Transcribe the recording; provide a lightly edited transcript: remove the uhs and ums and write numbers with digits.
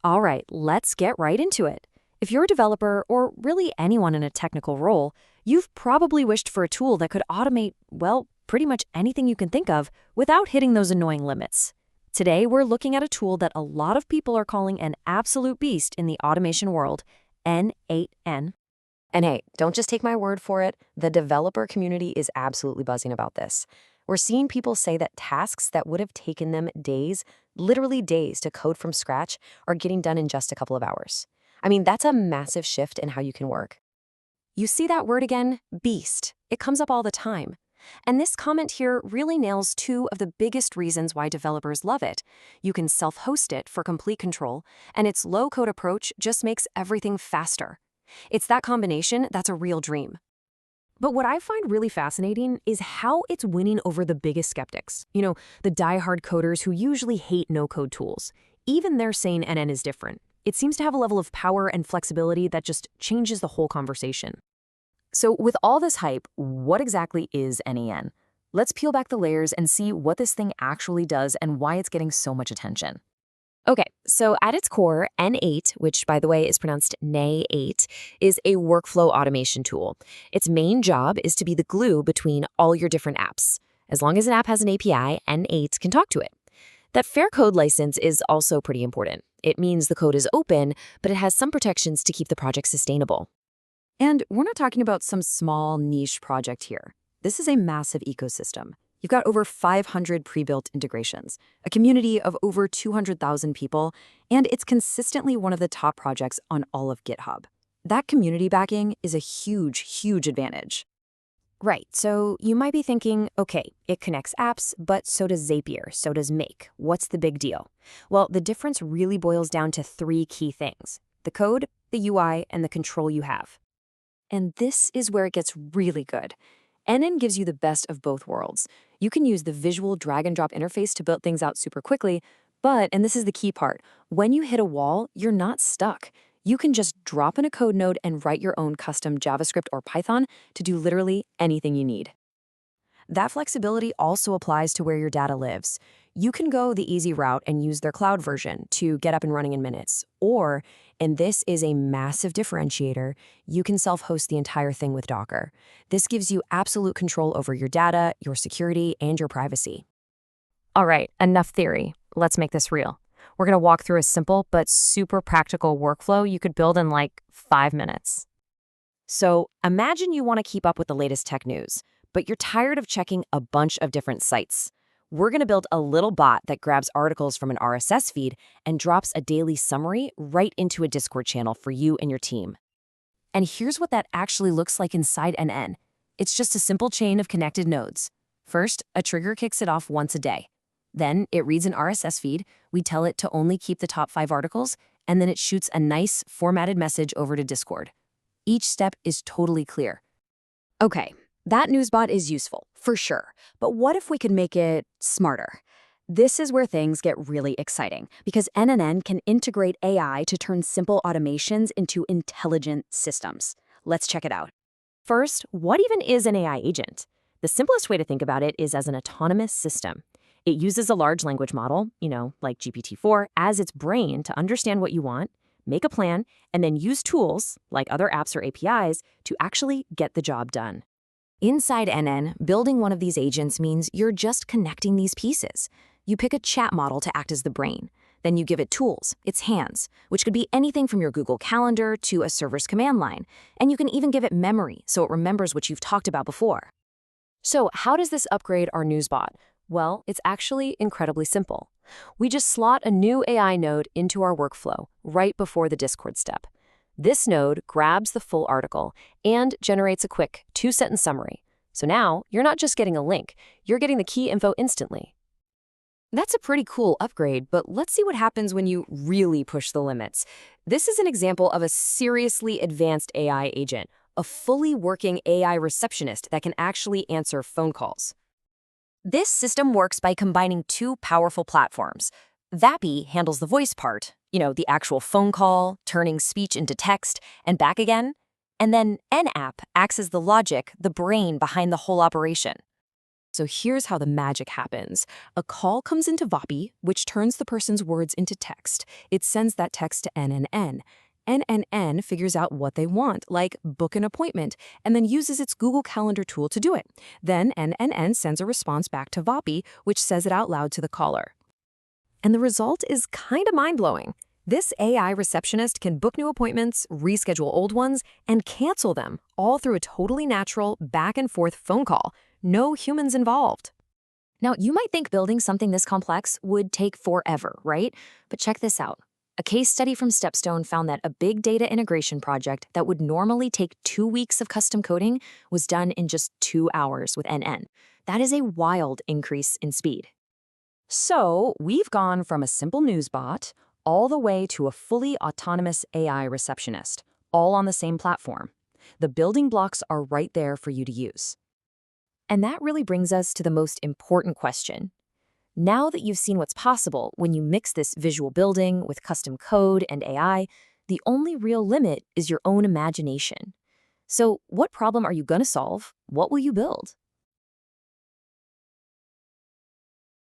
All right, let's get right into it. If you're a developer or really anyone in a technical role, you've probably wished for a tool that could automate, well, pretty much anything you can think of without hitting those annoying limits. Today, we're looking at a tool that a lot of people are calling an absolute beast in the automation world, n8n. And hey, don't just take my word for it. The developer community is absolutely buzzing about this. We're seeing people say that tasks that would have taken them days, literally days, to code from scratch are getting done in just a couple of hours. I mean, that's a massive shift in how you can work. You see that word again? Beast. It comes up all the time. And this comment here really nails two of the biggest reasons why developers love it. You can self-host it for complete control, and its low-code approach just makes everything faster. It's that combination that's a real dream. But what I find really fascinating is how it's winning over the biggest skeptics. The die-hard coders who usually hate no-code tools. Even they're saying n8n is different. It seems to have a level of power and flexibility that just changes the whole conversation. So with all this hype, what exactly is n8n? Let's peel back the layers and see what this thing actually does and why it's getting so much attention. Okay, so at its core, n8, which by the way is pronounced n8, is a workflow automation tool. Its main job is to be the glue between all your different apps. As long as an app has an API, n8 can talk to it. That fair code license is also pretty important. It means the code is open, but it has some protections to keep the project sustainable. And we're not talking about some small niche project here. This is a massive ecosystem. You've got over 500 pre-built integrations, a community of over 200,000 people, and it's consistently one of the top projects on all of GitHub. That community backing is a huge, huge advantage. Right, so you might be thinking, okay, it connects apps, but so does Zapier, so does Make. What's the big deal? Well, the difference really boils down to three key things: the code, the UI, and the control you have. And this is where it gets really good. n8n gives you the best of both worlds. You can use the visual drag-and-drop interface to build things out super quickly, but, and this is the key part, when you hit a wall, you're not stuck. You can just drop in a code node and write your own custom JavaScript or Python to do literally anything you need. That flexibility also applies to where your data lives. You can go the easy route and use their cloud version to get up and running in minutes. Or, and this is a massive differentiator, you can self-host the entire thing with Docker. This gives you absolute control over your data, your security, and your privacy. All right, enough theory. Let's make this real. We're going to walk through a simple but super practical workflow you could build in like 5 minutes. So imagine you want to keep up with the latest tech news, but you're tired of checking a bunch of different sites. We're going to build a little bot that grabs articles from an RSS feed and drops a daily summary right into a Discord channel for you and your team. And here's what that actually looks like inside n8n. It's just a simple chain of connected nodes. First, a trigger kicks it off once a day. Then it reads an RSS feed, we tell it to only keep the top 5 articles, and then it shoots a nice formatted message over to Discord. Each step is totally clear. Okay, that newsbot is useful, for sure. But what if we could make it smarter? This is where things get really exciting, because n8n can integrate AI to turn simple automations into intelligent systems. Let's check it out. First, what even is an AI agent? The simplest way to think about it is as an autonomous system. It uses a large language model, like GPT-4, as its brain to understand what you want, make a plan, and then use tools, like other apps or APIs, to actually get the job done. Inside n8n, building one of these agents means you're just connecting these pieces. You pick a chat model to act as the brain. Then you give it tools, its hands, which could be anything from your Google Calendar to a server's command line. And you can even give it memory, so it remembers what you've talked about before. So how does this upgrade our newsbot? Well, it's actually incredibly simple. We just slot a new AI node into our workflow right before the Discord step. This node grabs the full article and generates a quick 2-sentence summary. So now you're not just getting a link, you're getting the key info instantly. That's a pretty cool upgrade, but let's see what happens when you really push the limits. This is an example of a seriously advanced AI agent, a fully working AI receptionist that can actually answer phone calls. This system works by combining two powerful platforms. Vappy handles the voice part, the actual phone call, turning speech into text, and back again. And then n8n acts as the logic, the brain behind the whole operation. So here's how the magic happens. A call comes into Vopi, which turns the person's words into text. It sends that text to n8n. n8n figures out what they want, like book an appointment, and then uses its Google Calendar tool to do it. Then n8n sends a response back to Vopi, which says it out loud to the caller. And the result is kind of mind-blowing. This AI receptionist can book new appointments, reschedule old ones, and cancel them, all through a totally natural back-and-forth phone call. No humans involved. Now, you might think building something this complex would take forever, right? But check this out. A case study from Stepstone found that a big data integration project that would normally take 2 weeks of custom coding was done in just 2 hours with n8n. That is a wild increase in speed. So, we've gone from a simple news bot all the way to a fully autonomous AI receptionist, all on the same platform. The building blocks are right there for you to use. And that really brings us to the most important question. Now that you've seen what's possible when you mix this visual building with custom code and AI, the only real limit is your own imagination. So, what problem are you going to solve? What will you build?